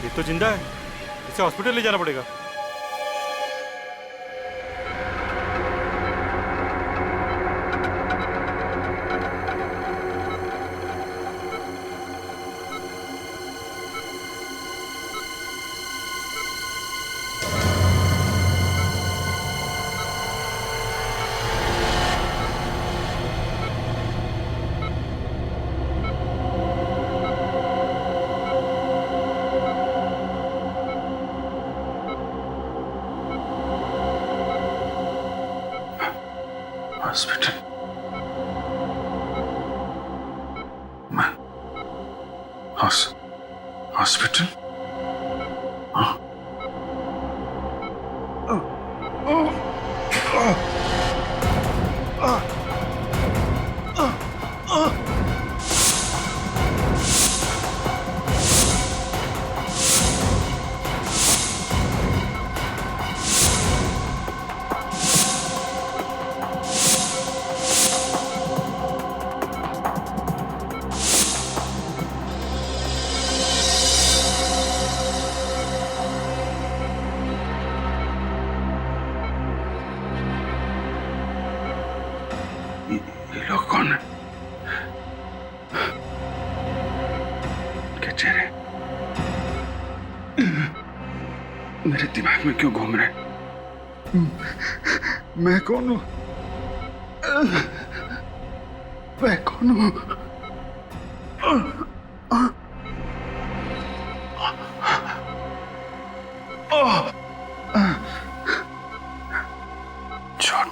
ये तो जिंदा है, इसे हॉस्पिटल ले जाना पड़ेगा। हॉस्पिटल, मैं हॉस्पिटल। ये लोग कौन है? क्या चेहरे मेरे दिमाग में क्यों घूम रहे हैं? मैं कौन हूं? मैं कौन हूं? चोट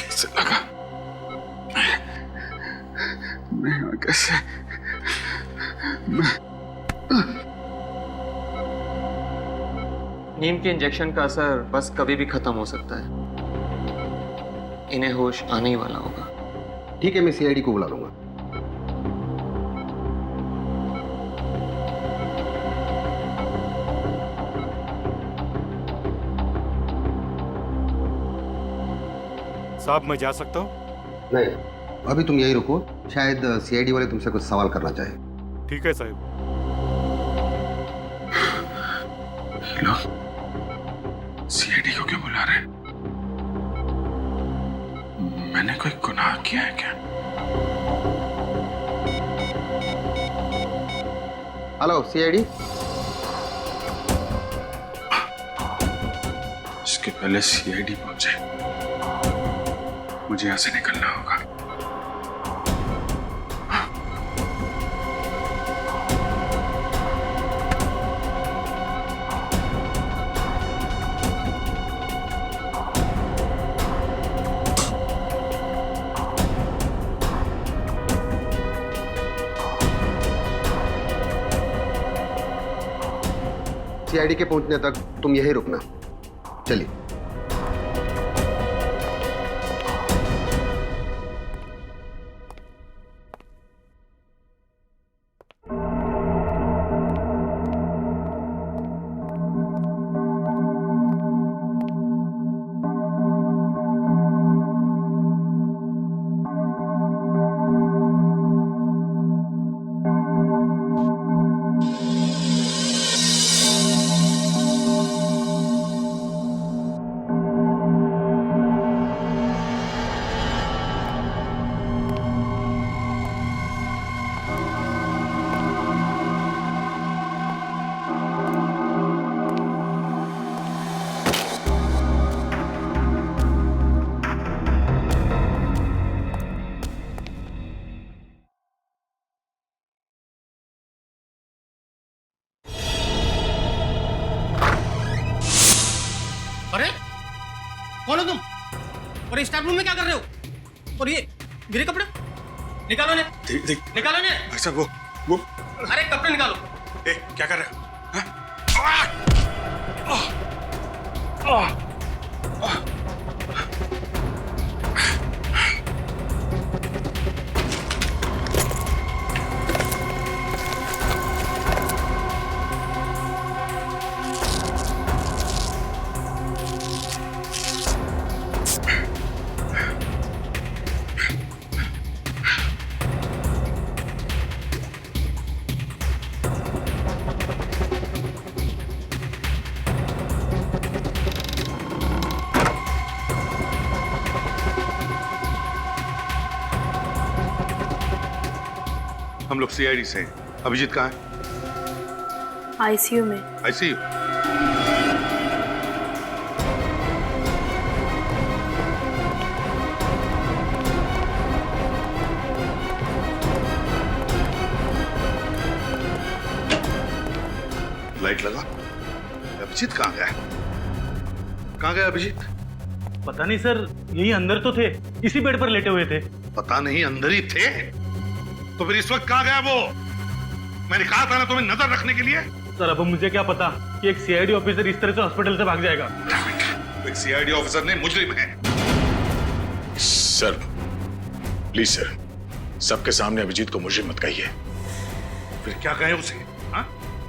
कैसे लगा? मैं यहाँ कैसे? नीम के इंजेक्शन का असर बस कभी भी खत्म हो सकता है। इन्हें होश आने ही वाला होगा। ठीक है, मैं सीआईडी को बुला लूंगा। साहब मैं जा सकता हूँ? नहीं, अभी तुम यही रुको, शायद सीआईडी वाले तुमसे कुछ सवाल करना चाहे। ठीक है साहब। लोग सीआईडी को क्यों बुला रहे हैं? मैंने कोई गुनाह किया है क्या? Hello CID. इसके पहले सीआईडी पहुंचे, मुझे यहां से निकलना होगा। सीआईडी के पहुंचने तक तुम यहीं रुकना। चलिए। अरे कौन हो तुम? और स्टाफ रूम में क्या कर रहे हो? और ये मेरे कपड़े निकालो ने। देख निकालो ने। भाई साहब, वो अरे कपड़े निकालो। क्या कर रहे हो? हम लोग सीआईडी से हैं। अभिजीत कहाँ है? आईसीयू में। आईसीयू? लाइट लगा। अभिजीत कहाँ गया? कहाँ गया अभिजीत? पता नहीं सर, यही अंदर तो थे, इसी बेड पर लेटे हुए थे। पता नहीं, अंदर ही थे? तो फिर इस वक्त कहाँ गया वो? मैंने कहा था ना तुम्हें नजर रखने के लिए। सर अब मुझे क्या पता कि एक सीआईडी ऑफिसर इस तरह से हॉस्पिटल से भाग जाएगा। एक सीआईडी ऑफिसर ने मुजरिम है। सर प्लीज सर, सबके सामने अभिजीत को मुजरिम मत कहिए। फिर क्या कहे उसे? हा?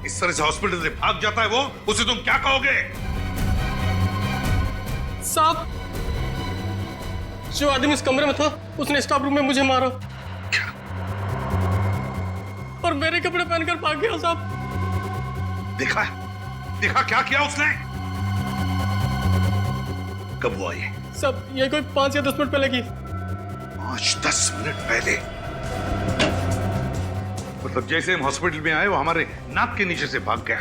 इस तरह से हॉस्पिटल से भाग जाता है वो, उसे तुम क्या कहोगे? साहब, जो आदमी इस कमरे में था उसने स्टाफ रूम में मुझे मारा और मेरे कपड़े पहनकर भाग गया साहब। देखा? देखा क्या किया उसने? कब हुआ ये? सब ये कोई 5 या 10 मिनट पहले की। 5-10 मिनट पहले? मतलब जैसे हम हॉस्पिटल में आए वो हमारे नाक के नीचे से भाग गया,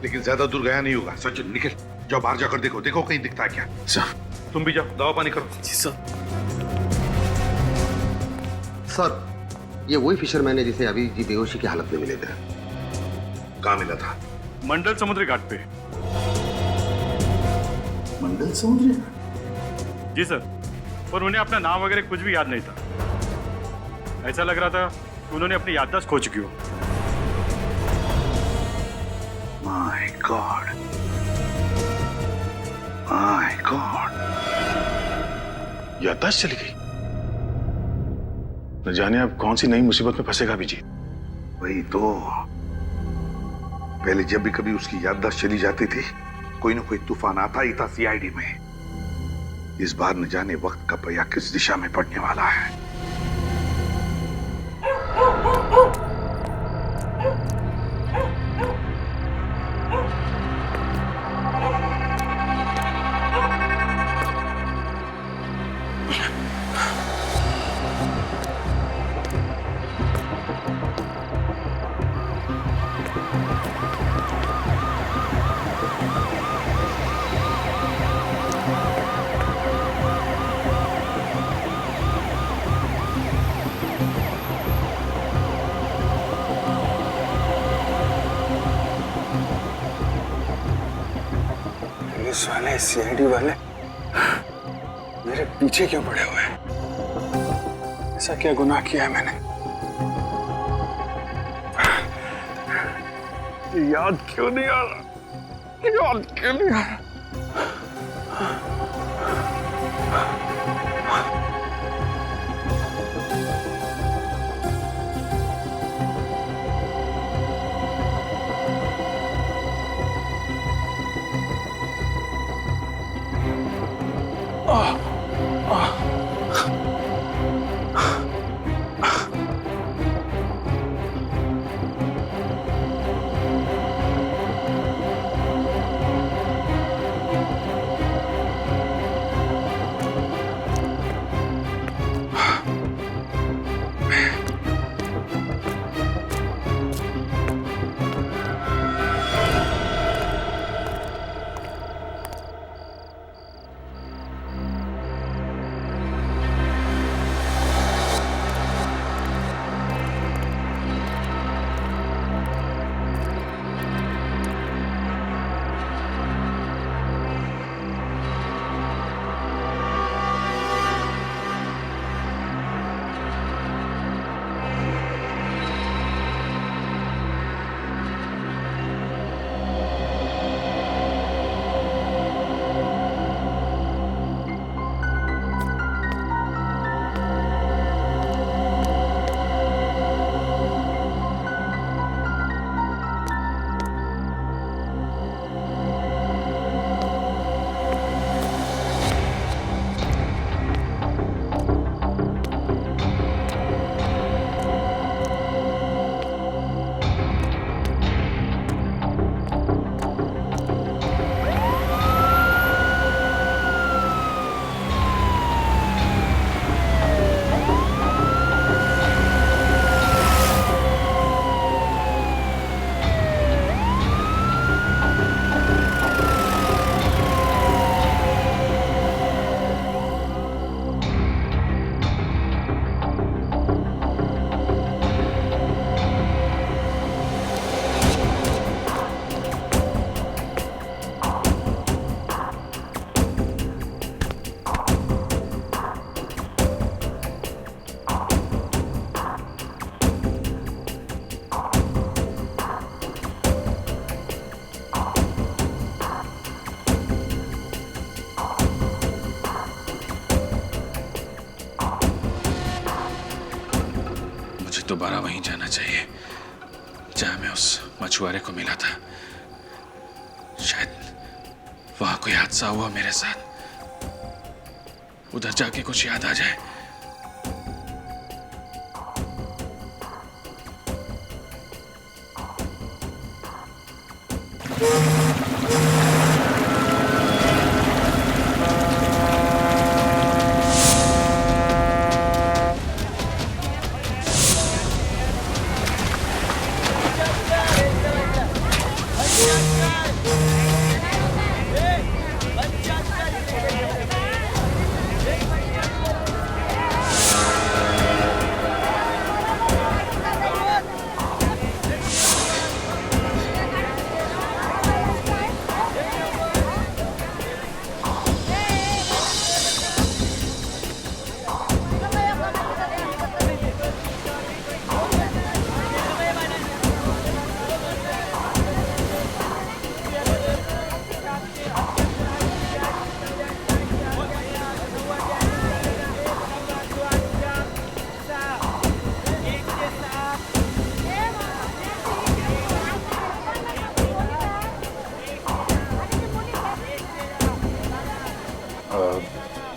लेकिन ज्यादा दूर गया नहीं होगा। सचिन निकल, जाओ बाहर जाकर देखो, देखो कहीं दिखता है क्या। सर। तुम भी जाओ, दवा पानी करो। जी सर। सर ये वही फिशरमैन है जिसे अभी जी बेहोशी की हालत में मिले थे। कहाँ मिला था? मंडल समुद्री घाट पे। मंडल समुद्री? जी सर, और उन्हें अपना नाम वगैरह कुछ भी याद नहीं था। ऐसा लग रहा था कि उन्होंने अपनी याददाश्त खो चुकी हो। My God, my God. याददाश्त चली गई। न जाने अब कौन सी नई मुसीबत में फंसेगा अभिजीत। वही तो, पहले जब भी कभी उसकी याददाश्त चली जाती थी कोई ना कोई तूफान आता ही था सीआईडी में। इस बार न जाने वक्त का पहिया किस दिशा में पड़ने वाला है। पुलिस वाले, सीआईडी वाले मेरे पीछे क्यों पड़े हुए हैं? ऐसा क्या गुनाह किया है मैंने? याद क्यों नहीं आ रहा? याद क्यों नहीं आ रहा? दोबारा वहीं जाना चाहिए जहां मैं उस मछुआरे को मिला था। शायद वहां कोई हादसा हुआ मेरे साथ, उधर जाके कुछ याद आ जाए।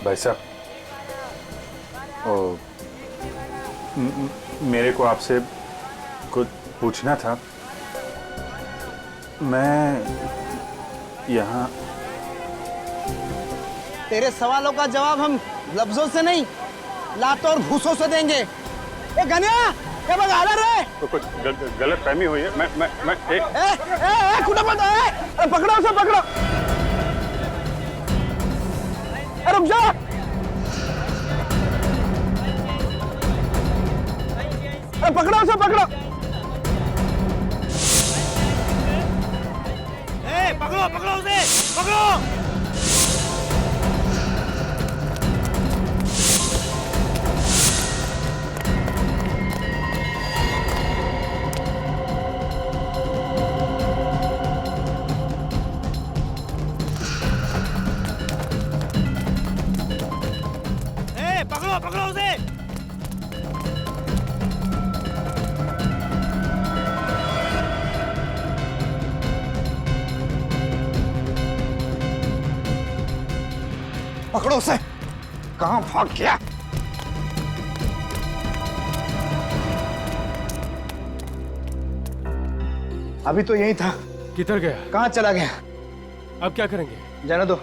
भाई साहब, मेरे को आपसे कुछ पूछना था। मैं यहाँ तेरे सवालों का जवाब हम लफ्जों से नहीं, लातों और घूसों से देंगे। ए गनिया, क्या बगा रहे? तो कुछ गलत फहमी हुई है। मैं एक खुदा मत है, पकड़ो उसे, पकड़ो। रुक जा। पकड़ो उसे, पकड़ो। पकड़ो पकड़ो उसे, पकड़ो। पकड़ो पकड़ो उसे। पकड़ो उसे। कहां भाग गया? अभी तो यही था। किधर गया? कहां चला गया? अब क्या करेंगे? जाने दो,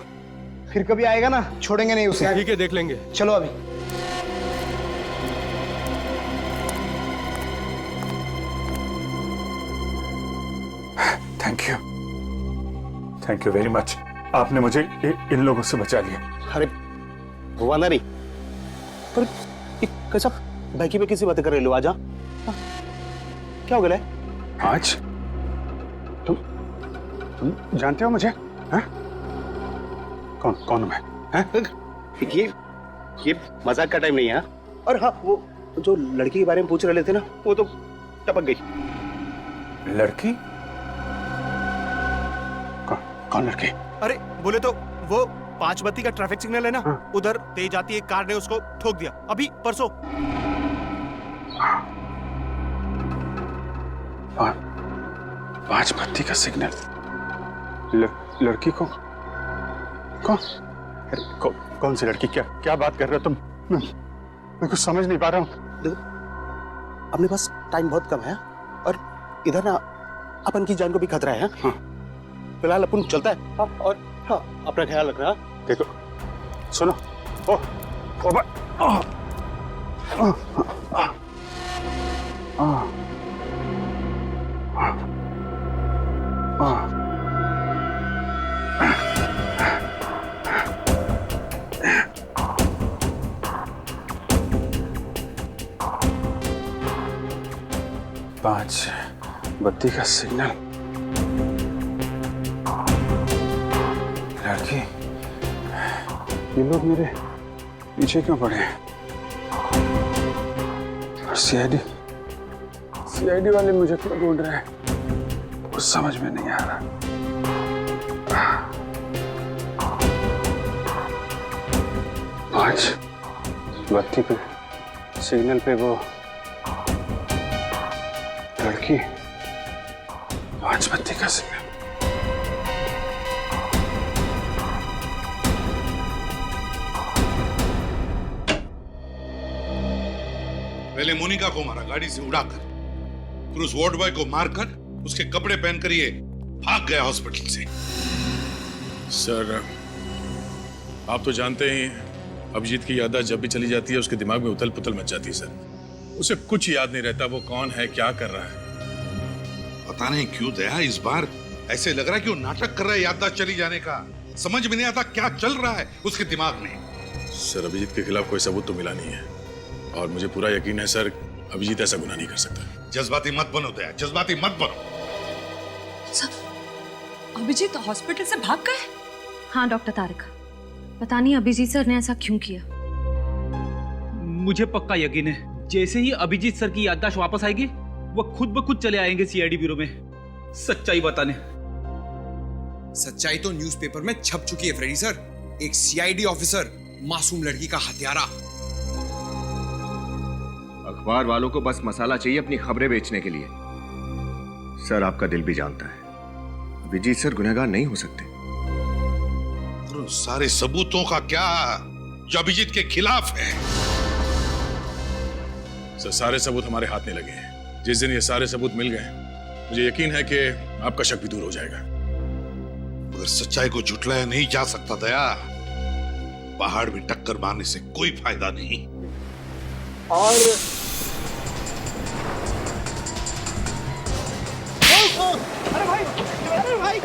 फिर कभी आएगा ना, छोड़ेंगे नहीं उसे। ठीक है, देख लेंगे। चलो अभी। Thank you very much. आपने मुझे इन लोगों से बचा लिया। अरे हुआ ना नहीं, पर कैसा बैकी पे किसी बातें कर रहे लो? आजा। क्या हो गया? आज तुम जानते हो मुझे? हैं? कौन मैं? हैं? ये मजाक का टाइम नहीं है। और हाँ, वो जो लड़की के बारे में पूछ रहे थे ना, वो तो टपक गई। लड़की? कौन लड़की? अरे बोले तो वो 5 बत्ती का ट्रैफिक सिग्नल है ना, उधर तेज आती एक कार ने उसको ठोक दिया अभी परसों। 5 बत्ती का सिग्नल? लड़की को कौन सी लड़की? क्या बात कर रहे हो तुम? मैं कुछ समझ नहीं पा रहा हूँ। देखो, अपने पास टाइम बहुत कम है और इधर ना अपन की जान को भी खतरा है। हाँ। फिलहाल अपन चलता है। हाँ, और हाँ, अपना ख्याल रखना। देखो, सुनो। पांच बत्ती का सिग्नल। लड़की, ये लोग मेरे पीछे क्यों पड़े हैं? सीआईडी वाले मुझे क्यों ढूंढ रहे हैं? कुछ समझ में नहीं आ रहा। पांच बत्ती पे सिग्नल पे वो पांच बत्ती का सिग्नल। पहले मोनिका को मारा गाड़ी से उड़ाकर, फिर उस वार्ड बॉय को मारकर उसके कपड़े पहनकर ये भाग गया हॉस्पिटल से। सर, आप तो जानते ही अभिजीत की याददाश्त जब भी चली जाती है उसके दिमाग में उथल पुथल मच जाती है सर। उसे कुछ याद नहीं रहता, वो कौन है, क्या कर रहा है। पता नहीं क्यों दया इस बार ऐसे लग रहा है कि वो नाटक कर रहा है याददाश्त चली जाने का। समझ में नहीं आता क्या चल रहा है उसके दिमाग में। सर, अभिजीत के खिलाफ कोई सबूत तो मिला नहीं है और मुझे पूरा यकीन है सर, अभिजीत ऐसा गुनाह नहीं कर सकता। जज्बाती मत बनो दया, जज्बाती मत बनो। अभिजीत हॉस्पिटल से भाग गए? हाँ डॉक्टर तारिक, पता नहीं अभिजीत सर ने ऐसा क्यों किया। मुझे पक्का यकीन है जैसे ही अभिजीत सर की याददाश्त वापस आएगी वो खुद ब खुद चले आएंगे सीआईडी ब्यूरो में सच्चाई बताने। सच्चाई तो न्यूज़पेपर में छप चुकी है फ्रेडी सर। एक सीआईडी ऑफिसर मासूम लड़की का हत्यारा। अखबार वालों को बस मसाला चाहिए अपनी खबरें बेचने के लिए। सर, आपका दिल भी जानता है अभिजीत सर गुनहगार नहीं हो सकते। और उन सारे सबूतों का क्या जो अभिजीत के खिलाफ है? सर, सारे सबूत हमारे हाथ में लगे हैं। जिस दिन ये सारे सबूत मिल गए मुझे यकीन है कि आपका शक भी दूर हो जाएगा। मगर सच्चाई को झुठलाया नहीं जा सकता दया। पहाड़ में टक्कर मारने से कोई फायदा नहीं। और अरे भाई, अरे भाई,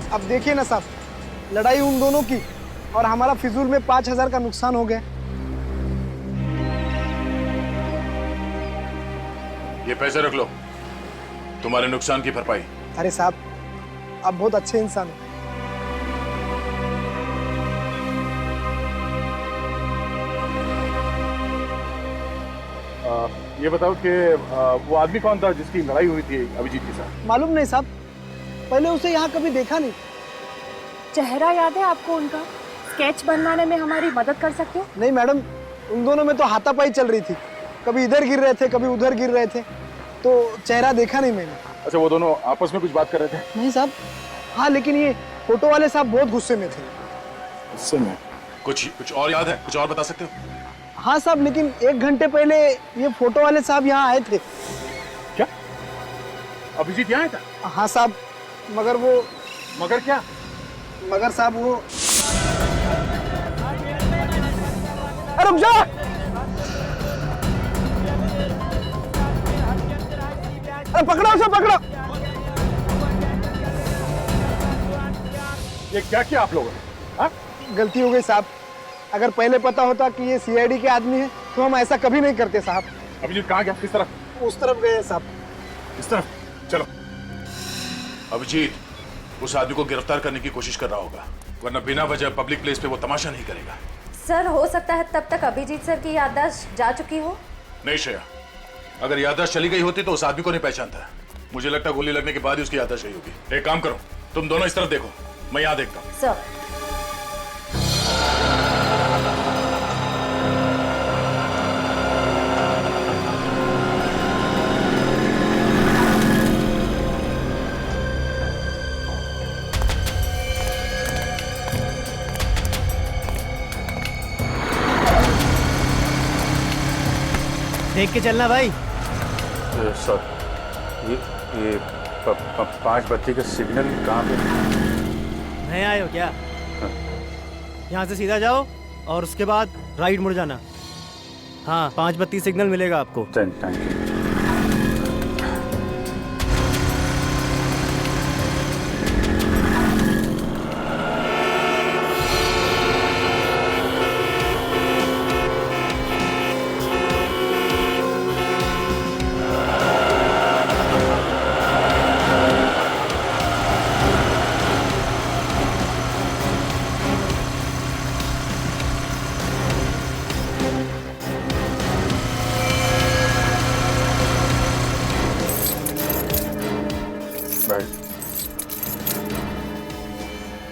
अब देखिए ना साहब, लड़ाई उन दोनों की और हमारा फिजूल में 5,000 का नुकसान हो गया। ये पैसे रख लो, तुम्हारे नुकसान की भरपाई। अरे साहब, आप बहुत अच्छे इंसान हैं। ये बताओ कि वो आदमी कौन था जिसकी लड़ाई हुई थी अभिजीत के साथ? मालूम नहीं साहब, पहले उसे यहाँ कभी देखा नहीं। चेहरा याद है आपको उनका? स्केच बनवाने में हमारी मदद कर सकते हो? नहीं मैडम, उन दोनों में तो हाथापाई चल रही थी। कभी इधर गिर रहे थे, कभी उधर गिर रहे थे, तो चेहरा देखा नहीं मैंने। अच्छा, वो दोनों आपस में कुछ बात कर रहे थे? नहीं साहब। हाँ, लेकिन ये फोटो वाले साहब बहुत गुस्से में थे। गुस्से में? कुछ और याद है? कुछ और बता सकते हो? हाँ साहब, लेकिन 1 घंटे पहले ये फोटो वाले साहब यहाँ आए थे। क्या अभिजीत यहाँ था? हाँ साहब, मगर वो। मगर क्या? मगर साहब वो। अरे रुक जाओ! अरे पकड़ो उसे, पकड़ो! ये क्या किया आप लोगों ने? हाँ? गलती हो गई साहब। अगर पहले पता होता कि ये सीआईडी के आदमी है तो हम ऐसा कभी नहीं करते साहब। अभिजीत कहाँ गया? किस तरफ? उस तरफ गए साहब। इस तरफ? चलो। अभिजीत उस आदमी को गिरफ्तार करने की कोशिश कर रहा होगा, वरना बिना वजह पब्लिक प्लेस पे वो तमाशा नहीं करेगा। सर, हो सकता है तब तक अभिजीत सर की याददाश्त जा चुकी हो। नहीं श्रेया, अगर याददाश्त चली गई होती तो उस आदमी को नहीं पहचानता। मुझे लगता है गोली लगने के बाद ही उसकी याददाश्त सही होगी। एक काम करो, तुम दोनों इस तरफ देखो, मैं यहाँ देखता हूँ। सर। देख के चलना भाई। सर, ये 5 बत्ती का सिग्नल कहाँ पे? नए आए हो क्या? हाँ। यहाँ से सीधा जाओ और उसके बाद राइट मुड़ जाना। हाँ, 5 बत्ती सिग्नल मिलेगा आपको। Thank you.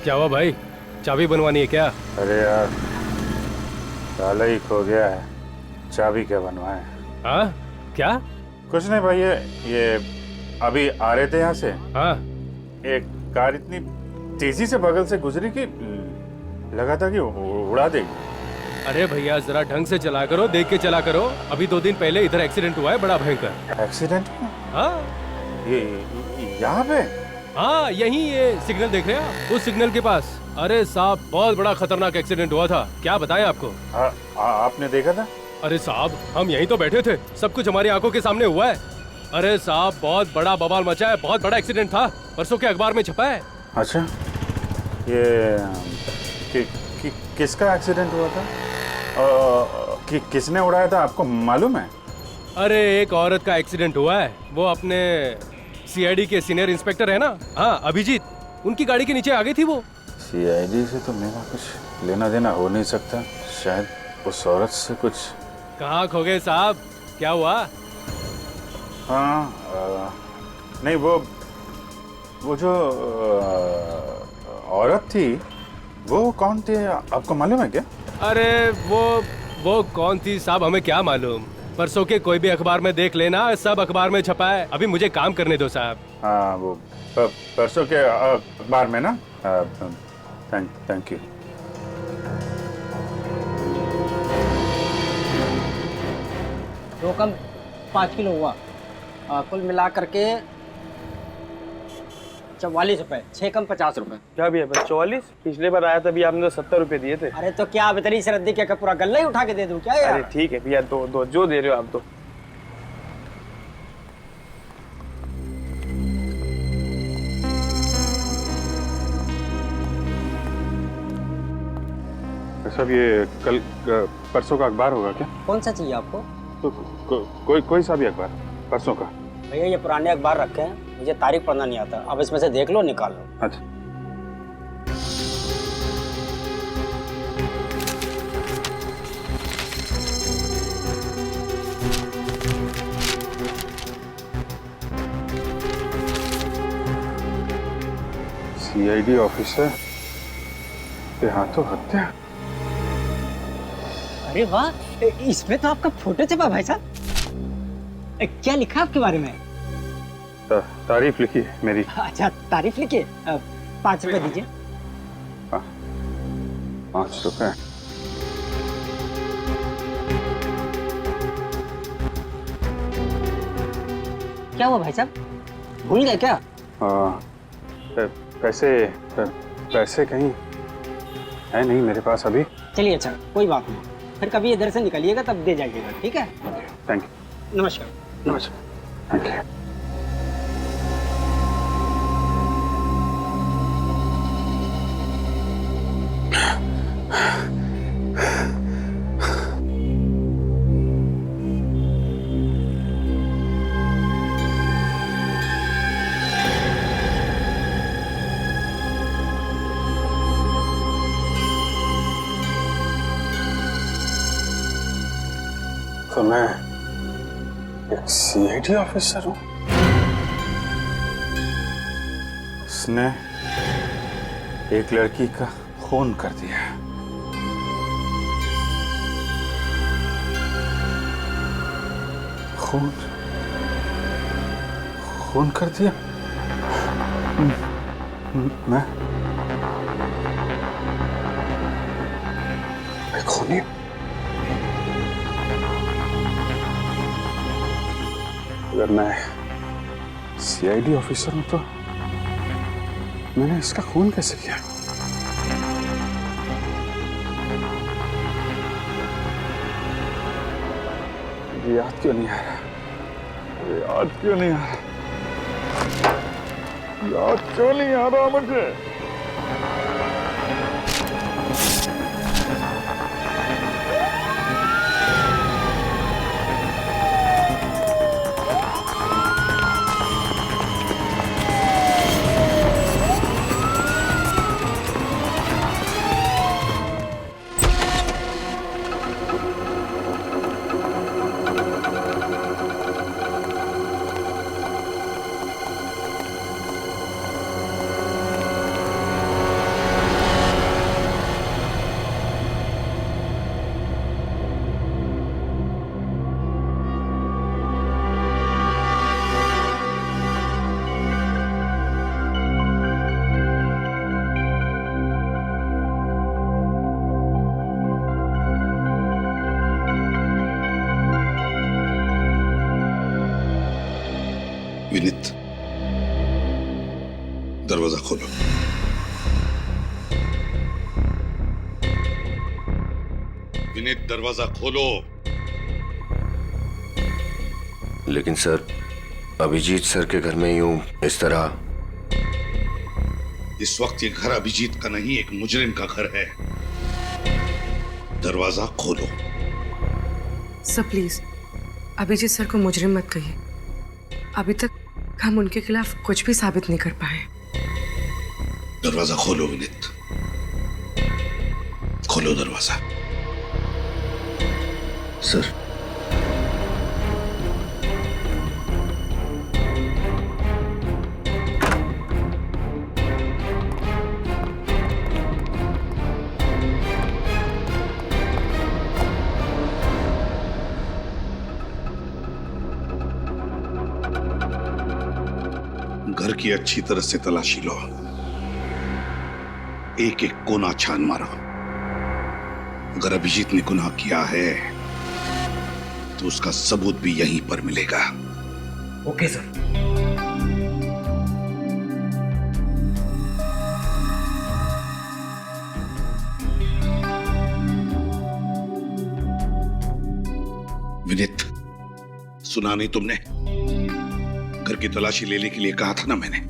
क्या हुआ भाई, चाबी बनवानी है क्या? अरे यार ताला ही खो गया है, चाबी क्या बनवाए? हाँ क्या? कुछ नहीं भाई, ये अभी आ रहे थे यहाँ से। हाँ एक कार इतनी तेजी से बगल से गुजरी कि लगा था कि उड़ा देगी। अरे भैया जरा ढंग से चला करो, देख के चला करो। अभी 2 दिन पहले इधर एक्सीडेंट हुआ है बड़ा भयंकर। एक्सीडेंट? हाँ ये यहाँ पे? हाँ यही ये सिग्नल देख रहे हैं, उस सिग्नल के पास। अरे साहब बहुत बड़ा खतरनाक एक्सीडेंट हुआ था, क्या बताएं आपको। आपने देखा था? अरे साहब हम यहीं तो बैठे थे, सब कुछ हमारी आंखों के सामने हुआ है। अरे साहब बहुत बड़ा बवाल मचा है, बहुत बड़ा एक्सीडेंट था, परसों के अखबार में छपा है। अच्छा ये किसका एक्सीडेंट हुआ था? किसने उड़ाया था आपको मालूम है? अरे एक औरत का एक्सीडेंट हुआ है, वो अपने सीआईडी के सीनियर इंस्पेक्टर है ना, हाँ अभिजीत, उनकी गाड़ी के नीचे आ गई थी वो। सीआईडी से तो मेरा कुछ लेना देना हो नहीं सकता, शायद उस औरत से कुछ। कहाँ खो गए साहब, क्या हुआ? हाँ नहीं वो जो औरत थी वो कौन थी आपको मालूम है क्या? अरे वो कौन थी साहब, हमें क्या मालूम, परसों के कोई भी अखबार में देख लेना, सब अखबार में छपा है। अभी मुझे काम करने दो साहब। हाँ वो परसों के अखबार में ना। Thank you. दो कम 5 किलो हुआ, कुल मिला करके 44 रुपए, 6 कम 50 रुपए। क्या भी है बस 44? पिछले बार आया था भी आपने तो 70 रुपए दिए थे। अरे तो क्या अब इतनी सरद्दी क्या पूरा गल्ला ही उठा के दे दूं क्या यार? अरे ठीक है भैया, दो जो दे रहे हो आप तो। सब ये कल परसों का अखबार होगा क्या? कौन सा चाहिए आपको? तो कोई सा भी अखबार परसों का। भैया ये पुराने अखबार रखे हैं, मुझे तारीख पढ़ना नहीं आता, अब इसमें से देख लो, निकाल लो। अच्छा सीआईडी ऑफिसर के हाथों हत्या। अरे वाह, इसमें तो आपका फोटो छपा भाई साहब। क्या लिखा आपके बारे में? तारीफ लिखी है मेरी। अच्छा तारीफ लिखी है, 5 रुपए दीजिए। 5 रुपए? क्या हुआ भाई साहब, भूल गए क्या? पैसे कहीं है नहीं मेरे पास अभी। चलिए अच्छा कोई बात नहीं, फिर कभी इधर से निकलिएगा तब दे जाइएगा, ठीक है? Thank you. नमस्कार। नमस्कार। Thank you. तो मैं एक सीआईडी ऑफिसर हूँ? उसने एक लड़की का खून कर दिया। खून कर दिया? मैं खूनी? अगर मैं सीआईडी ऑफिसर हूं तो मैंने इसका खून कैसे किया? याद क्यों नहीं आ रहा? याद क्यों नहीं आ रहा? याद क्यों नहीं आ रहा मुझे? विनीत, दरवाजा खोलो। विनीत, दरवाजा खोलो। लेकिन सर, अभिजीत सर के घर में यूं इस तरह। इस वक्त ये घर अभिजीत का नहीं, एक मुजरिम का घर है। दरवाजा खोलो। सर प्लीज अभिजीत सर को मुजरिम मत कहिए। अभी तक हम उनके खिलाफ कुछ भी साबित नहीं कर पाए। दरवाजा खोलो विनीत, खोलो दरवाजा। सर, घर की अच्छी तरह से तलाशी लो, एक एक कोना छान मारो। अगर अभिजीत ने गुनाह किया है तो उसका सबूत भी यहीं पर मिलेगा। Okay sir. विनीत, सुना नहीं तुमने? घर की तलाशी लेने के लिए कहा था ना मैंने।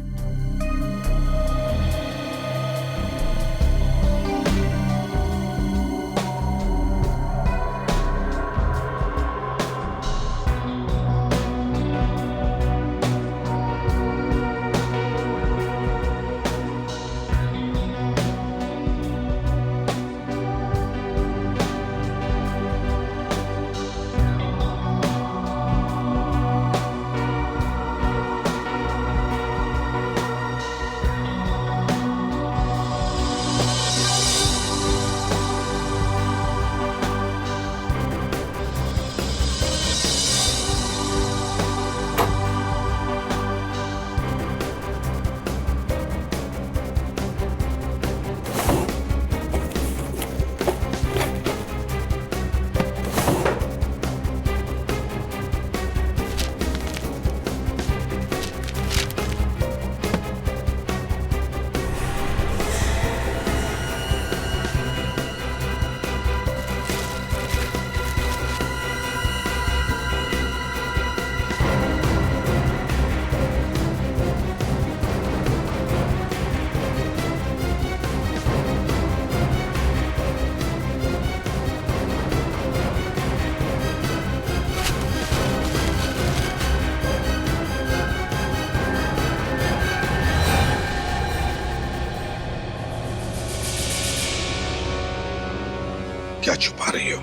क्या छुपा रही हो?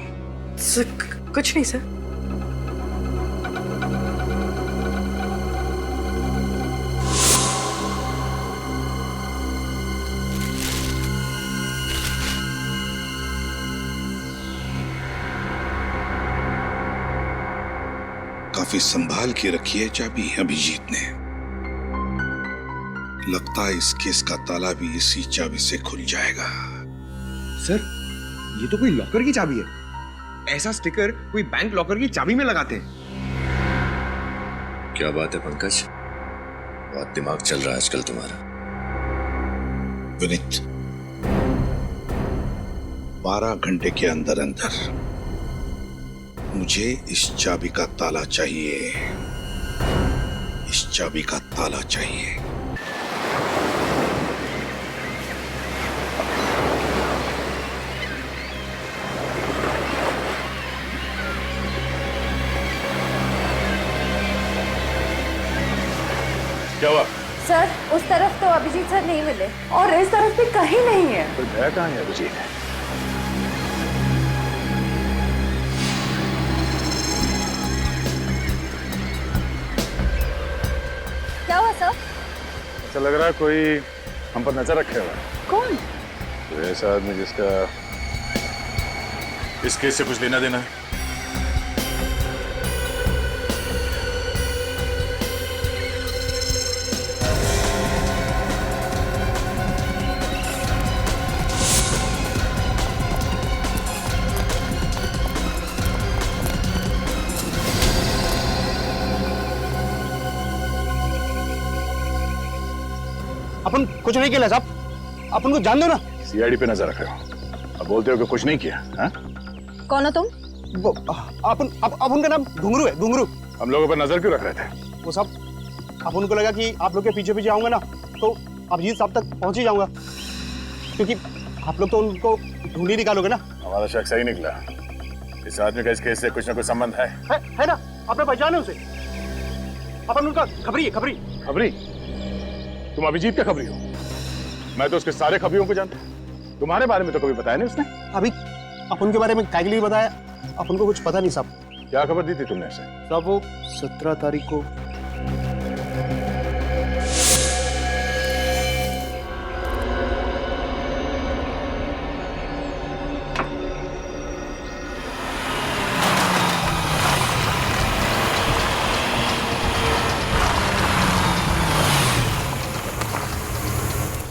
कुछ नहीं सर। काफी संभाल के रखी है चाबी अभिजीत ने। लगता है इस केस का ताला भी इसी चाबी से खुल जाएगा। सर, ये तो कोई लॉकर की चाबी है। ऐसा स्टिकर कोई बैंक लॉकर की चाबी में लगाते हैं। क्या बात है पंकज, बहुत दिमाग चल रहा है आजकल तुम्हारा। विनीत, 12 घंटे के अंदर अंदर मुझे इस चाबी का ताला चाहिए। इस चाबी का ताला चाहिए। क्या हुआ? सर, उस तरफ तो अभिजीत सर नहीं मिले और इस तरफ भी कहीं नहीं है। तो गया कहाँ है अभिजीत? क्या हुआ सर? ऐसा लग रहा है कोई हम पर नजर रखे हुआ है। कौन? तो ऐसा आदमी जिसका इस केस से कुछ लेना देना है। अपन कुछ नहीं किया साहब, अपन को जान दो ना। सीआईडी पे नजर रख रहे हो, अब बोलते हो कि कुछ नहीं किया। हाँ? कौन हो तुम? वो अपन का नाम घुंगरू है, घुंगरू। हम लोगों पर नजर क्यों रख रहे थे? वो साहब अपन को लगा कि आप लोग के पीछे पीछे आऊंगा ना तो अभिजीत साहब तक पहुंच ही जाऊंगा, क्योंकि आप लोग तो उनको ढूंढ ही निकालोगे ना। हमारा शक सही निकला, इस आदमी का इस केस से कुछ ना कुछ संबंध है ना? आपने पहचाने उसे? अपन उनका खबरी है, खबरी। खबरी? तुम अभिजीत का खबरी हो? मैं तो उसके सारे खबरियों को जानता हूं, तुम्हारे बारे में तो कभी बताया नहीं उसने। अभी अपन के बारे में काहे के लिए बताया? अपन को कुछ पता नहीं साहब। क्या खबर दी थी तुमने उसे? साहब वो 17 तारीख को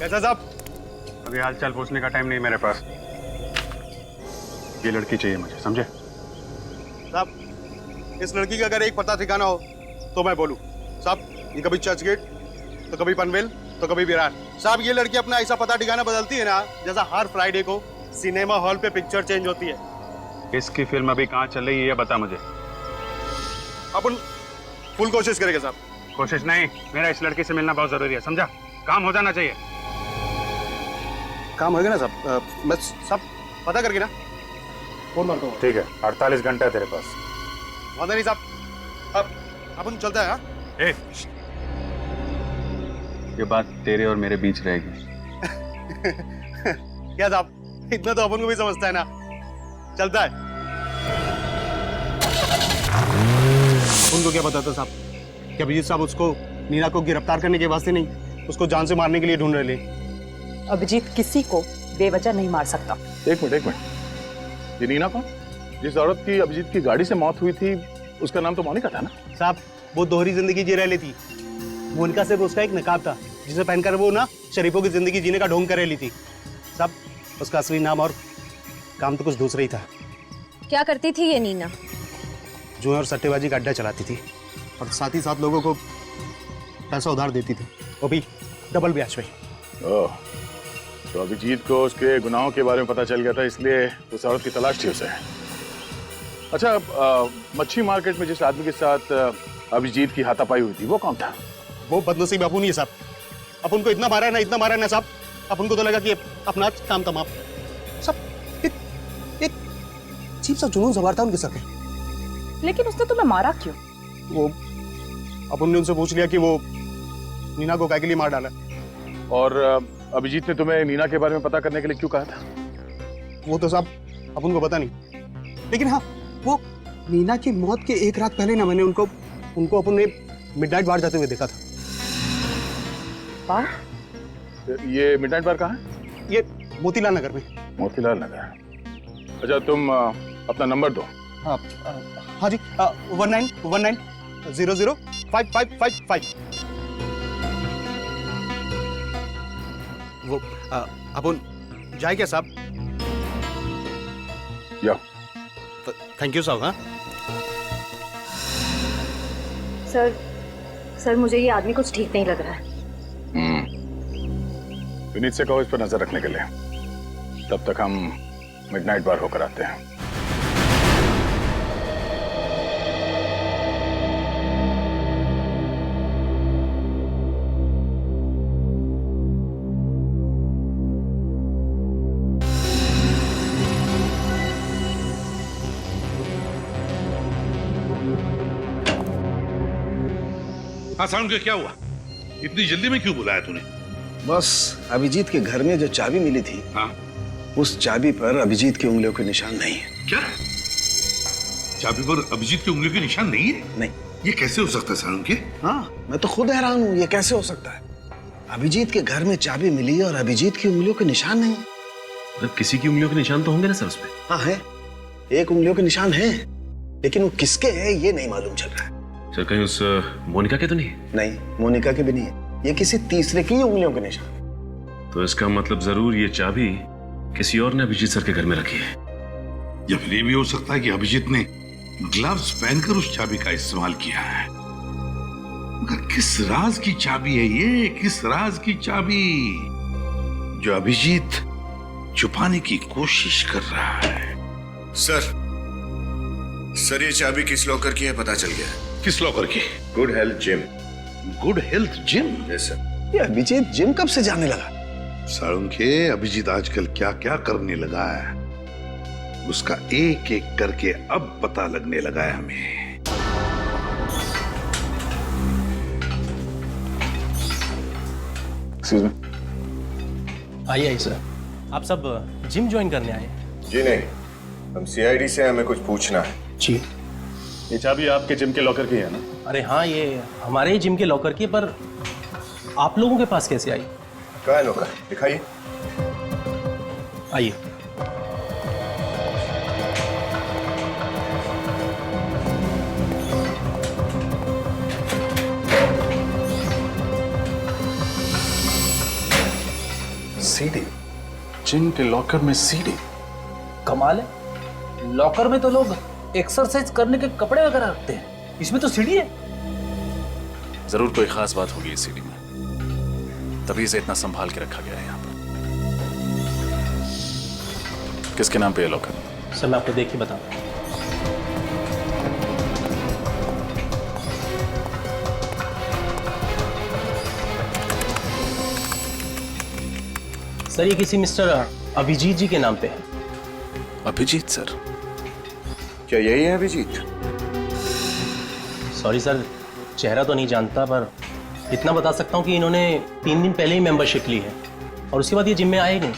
कैसा साहब? अभी हालचाल पूछने का टाइम नहीं मेरे पास, ये लड़की चाहिए मुझे, समझे? साहब इस लड़की का अगर एक पता ठिकाना हो तो मैं बोलूं। साहब ये कभी चर्च गेट तो कभी पनवेल तो कभी विरार। साहब ये लड़की अपना ऐसा पता ठिकाना बदलती है ना जैसा हर फ्राइडे को सिनेमा हॉल पे पिक्चर चेंज होती है। इसकी फिल्म अभी कहाँ चल रही है ये बता मुझे। अपन फुल कोशिश करेंगे साहब। कोशिश नहीं, मेरा इस लड़की से मिलना बहुत जरूरी है, समझा? काम हो जाना चाहिए। काम होगा ना साहब? मैं सब पता करके ना फोन मारता हूँ। ठीक है, 48 घंटा है तेरे पास। वादा नहीं साहब, अब अपन चलता है। हाँ ये बात तेरे और मेरे बीच रहेगी। क्या साहब, इतना तो अपन को भी समझता है ना। चलता है। उनको क्या पता था साहब कि अभिजीत साहब उसको नीना को गिरफ्तार करने के वास्ते नहीं, उसको जान से मारने के लिए ढूंढ रहे थे। अभिजीत किसी को बेवजह नहीं मार सकता। एक मिनट, ये नीना कौन? जिस औरत की अभिजीत की गाड़ी से मौत हुई थी उसका नाम तो मोनिका था ना? साहब वो दोहरी जिंदगी जी रह लेती। मोनिका सिर्फ उसका एक नकाब था जिसे पहनकर वो ना शरीफों की जिंदगी जीने का ढोंग कर रही थी। साहब उसका असली नाम और काम तो कुछ दूसरा ही था। क्या करती थी ये नीना? जुए और सट्टेबाजी का अड्डा चलाती थी और साथ ही साथ लोगों को पैसा उधार देती थी, वो भी डबल ब्याज पे। ओह, तो अभिजीत को उसके गुनाहों के बारे में पता चल गया था, इसलिए उस औरत की तलाश थी उसे। अच्छा, मच्छी मार्केट में जिस आदमी के साथ अभिजीत की हाथापाई हुई थी वो कौन था? वो बदनसीब अपुन ही साहब। अपन को इतना मारा है ना, इतना मारा है ना साहब, अपन को तो लगा कि अपना काम तमाम। सब एक अजीब सा जुनून सवार था उनके सर पे। लेकिन उसने तुम्हें मारा क्यों? वो अपन ने उनसे पूछ लिया कि वो नीना को काहे के लिए मार डाला। और अभिजीत ने तुम्हें नीना के बारे में पता करने के लिए क्यों कहा था? वो तो साहब अपन को पता नहीं, लेकिन हाँ वो नीना की मौत के एक रात पहले ना मैंने उनको अपन ने मिडनाइट बार जाते हुए देखा था। बार? ये मिडनाइट बार कहाँ है? ये मोतीलाल नगर में। मोतीलाल नगर। अच्छा, तुम अपना नंबर दो। हाँ जी, 1919005555। वो अपन जाए क्या साहब? या थैंक यू साहब। हाँ सर मुझे ये आदमी कुछ ठीक नहीं लग रहा है। विनीत से कहो इस पर नजर रखने के लिए, तब तक हम मिडनाइट बार होकर आते हैं। हाँ साउंड, क्या हुआ? इतनी जल्दी में क्यों बुलाया तूने? बस अभिजीत के घर में जो चाबी मिली थी, हाँ? उस चाबी पर अभिजीत की उंगलियों के निशान नहीं है। क्या? चाबी पर अभिजीत की उंगलियों के निशान नहीं है? नहीं। ये कैसे हो सकता है साउंड के? हाँ मैं तो खुद हैरान हूँ, ये कैसे हो सकता है? अभिजीत के घर में चाबी मिली और अभिजीत की उंगलियों के निशान नहीं। मतलब किसी की उंगलियों के निशान तो होंगे ना सर उसमें? हाँ है, एक उंगलियों के निशान है, लेकिन वो किसके है ये नहीं मालूम चल रहा है। सर कहीं उस मोनिका के तो नहीं? नहीं, मोनिका के भी नहीं है, ये किसी तीसरे की उंगलियों के निशान। तो इसका मतलब जरूर ये चाबी किसी और ने अभिजीत सर के घर में रखी है। या फिर ये भी हो सकता है कि अभिजीत ने ग्लव्स पहनकर उस चाबी का इस्तेमाल किया है। मगर किस राज की चाबी है ये? किस राज की चाबी जो अभिजीत छुपाने की कोशिश कर रहा है? सर ये चाबी किस लॉकर की है पता चल गया। किस लॉकर की? Good health gym. Good health gym? Yes sir. ये अभिजीत जिम कब से जाने लगा? साळुंखे, अभिजीत आजकल क्या क्या करने लगा है उसका एक एक करके अब पता लगने लगा है हमें। आइए सर, आप सब जिम ज्वाइन करने आए? जी नहीं, हम सीआईडी से हमें कुछ पूछना है। जी। ये चाबी आपके जिम के लॉकर की है ना? अरे हाँ, ये हमारे ही जिम के लॉकर की, पर आप लोगों के पास कैसे आई? कहाँ है लॉकर? दिखाइए। आइए। सीडी? जिम के लॉकर में सीडी? कमाल है, लॉकर में तो लोग एक्सरसाइज करने के कपड़े वगैरह रखते हैं, इसमें तो सीडी है। जरूर कोई खास बात होगी इस सीडी में, तभी इसे इतना संभाल के रखा गया है यहाँ पर। किसके नाम पे है लॉकर? सर मैं आपको देख के बताऊं। सर ये किसी मिस्टर अभिजीत जी के नाम पे है। अभिजीत सर? क्या यही है अभिजीत? सॉरी सर, चेहरा तो नहीं जानता, पर इतना बता सकता हूँ कि इन्होंने 3 दिन पहले ही मेंबरशिप ली है और उसके बाद ये जिम में आए नहीं।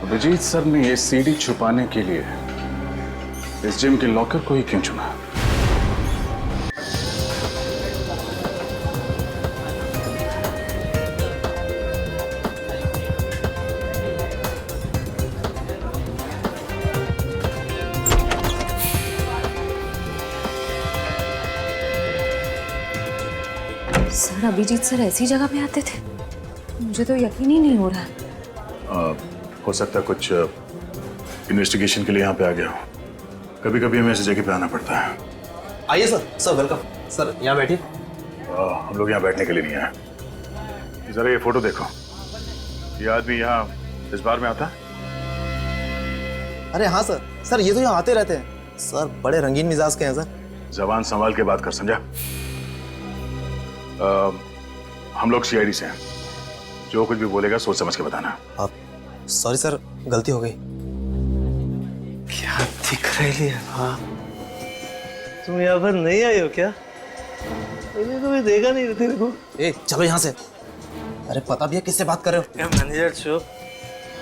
अभिजीत सर ने ये सीडी छुपाने के लिए इस जिम के लॉकर को ही क्यों चुना? सर अभिजीत सर ऐसी जगह पे आते थे? मुझे तो यकीन ही नहीं हो रहा। हो सकता है कुछ इन्वेस्टिगेशन के लिए यहाँ पे आ गया हो। कभी कभी हमें ऐसी जगह पे आना पड़ता है। आइए सर। Sir welcome. सर यहाँ बैठिए। हम लोग यहाँ बैठने के लिए नहीं आए। जरा ये फोटो देखो, ये आदमी यहाँ इस बार में आता है? अरे हाँ सर, सर ये तो यहाँ आते रहते हैं सर, बड़े रंगीन मिजाज के हैं सर। जबान संभाल के बात कर, समझा? हम लोग सीआईडी से हैं, जो कुछ भी बोलेगा सोच समझ के बताना। आप सॉरी सर, गलती हो गई। क्या दिख रही है? हाँ तुम यहाँ पर नहीं आई हो क्या? मैंने तुम्हें देखा नहीं तेरे को। ए चलो यहाँ से। अरे पता भी है किससे बात कर रहे हो? क्या मैनेजर चुप।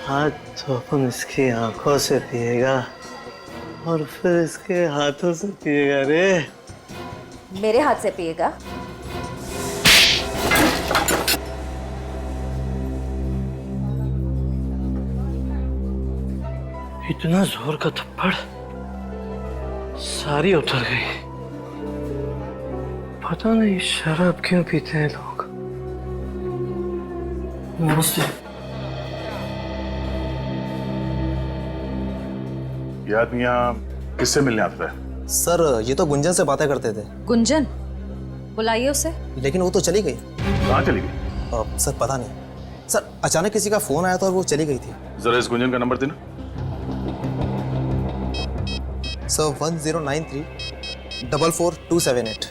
हाँ तो अपन इसकी आंखों से पिएगा और फिर इसके हाथों से पिएगा रे। मेरे हाथ से पिएगा? इतना जोर का थप्पड़, सारी उतर गई। पता नहीं शराब क्यों पीते हैं लोग। नमस्ते। ये आदमी यहाँ किससे मिलने आता है? सर ये तो गुंजन से बातें करते थे। गुंजन? बुलाइए उसे। लेकिन वो तो चली गई। कहाँ चली गई? सर पता नहीं सर, अचानक किसी का फोन आया था और वो चली गई थी। जरा इस गुंजन का नंबर देना। सर 1093-444278।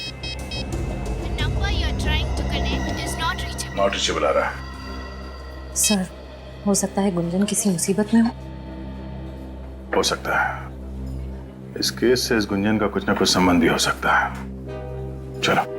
नॉट रीचेबल आ रहा है। सर हो सकता है गुंजन किसी मुसीबत में हो सकता है। इस केस से इस गुंजन का कुछ ना कुछ संबंध भी हो सकता है। चलो।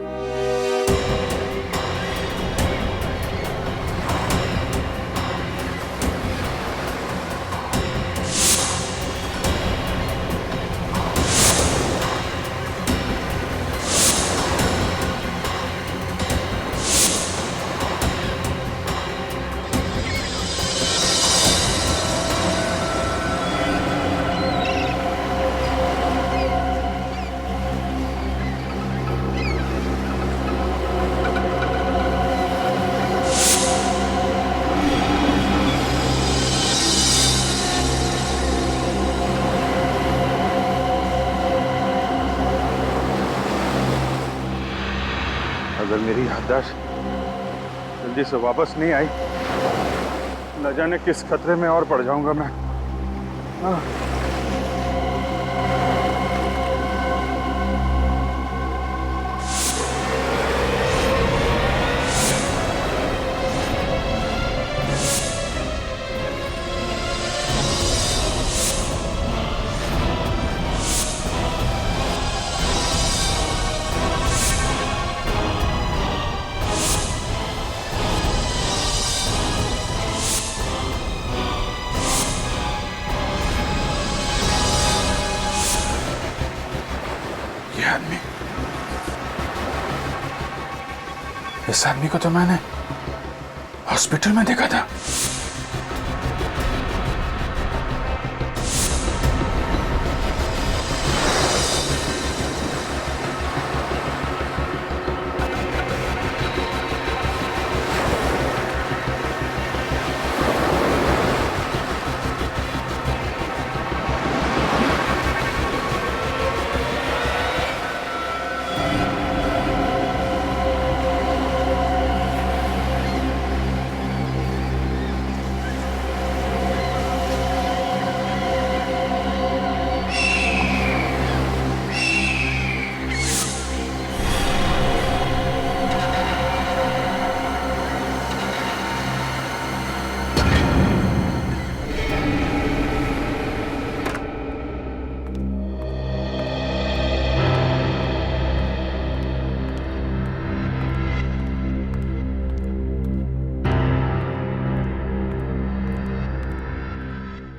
मेरी याददाश्त जल्दी से वापस नहीं आई, न जाने किस खतरे में और पड़ जाऊंगा मैं। इस आदमी को तो मैंने हॉस्पिटल में देखा था।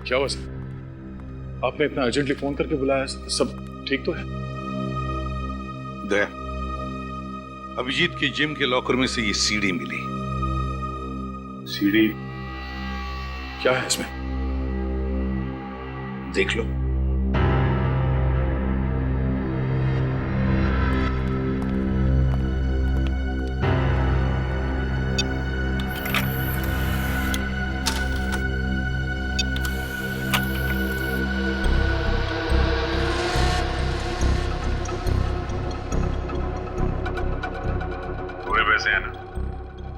क्या हुआ सर? आपने इतना अर्जेंटली फोन करके बुलाया, सब ठीक तो है? दया, अभिजीत की जिम के लॉकर में से ये सीडी मिली। सीडी? क्या है इसमें? देख लो।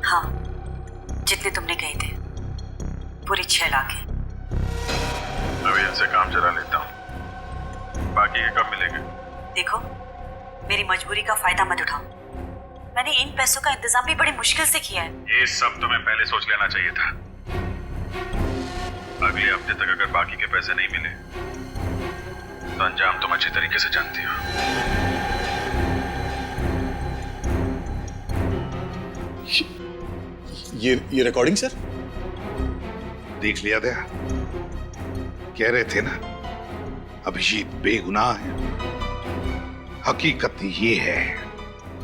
हाँ, जितने तुमने कहे थे, पूरे 6 लाख है। अभी इनसे काम चला लेता हूँ, बाकी के कब मिलेंगे? देखो, मेरी मजबूरी का फायदा मत उठाओ। मैंने इन पैसों का इंतजाम भी बड़ी मुश्किल से किया है। ये सब तुम्हें पहले सोच लेना चाहिए था। अगले हफ्ते तक अगर बाकी के पैसे नहीं मिले तो अंजाम तुम अच्छी तरीके से जानती हो। ये रिकॉर्डिंग सर? देख लिया दया, कह रहे थे ना अभिजीत बेगुनाह है। हकीकत ये है,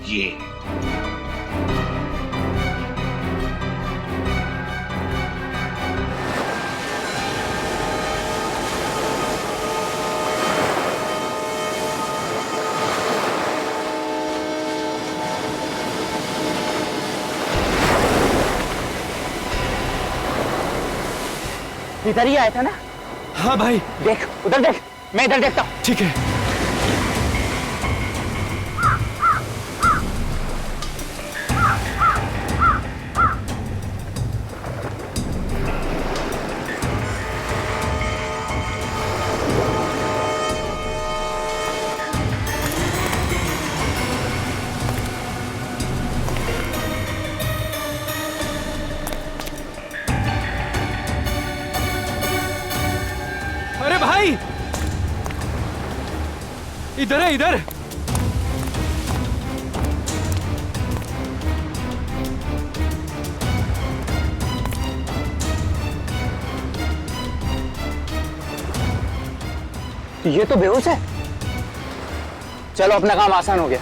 ये इधर ही आया था ना? हाँ भाई। देख, उधर देख, मैं इधर देखता हूँ। ठीक है। अरे भाई, इधर है, इधर। ये तो बेहोश है। चलो, अपना काम आसान हो गया।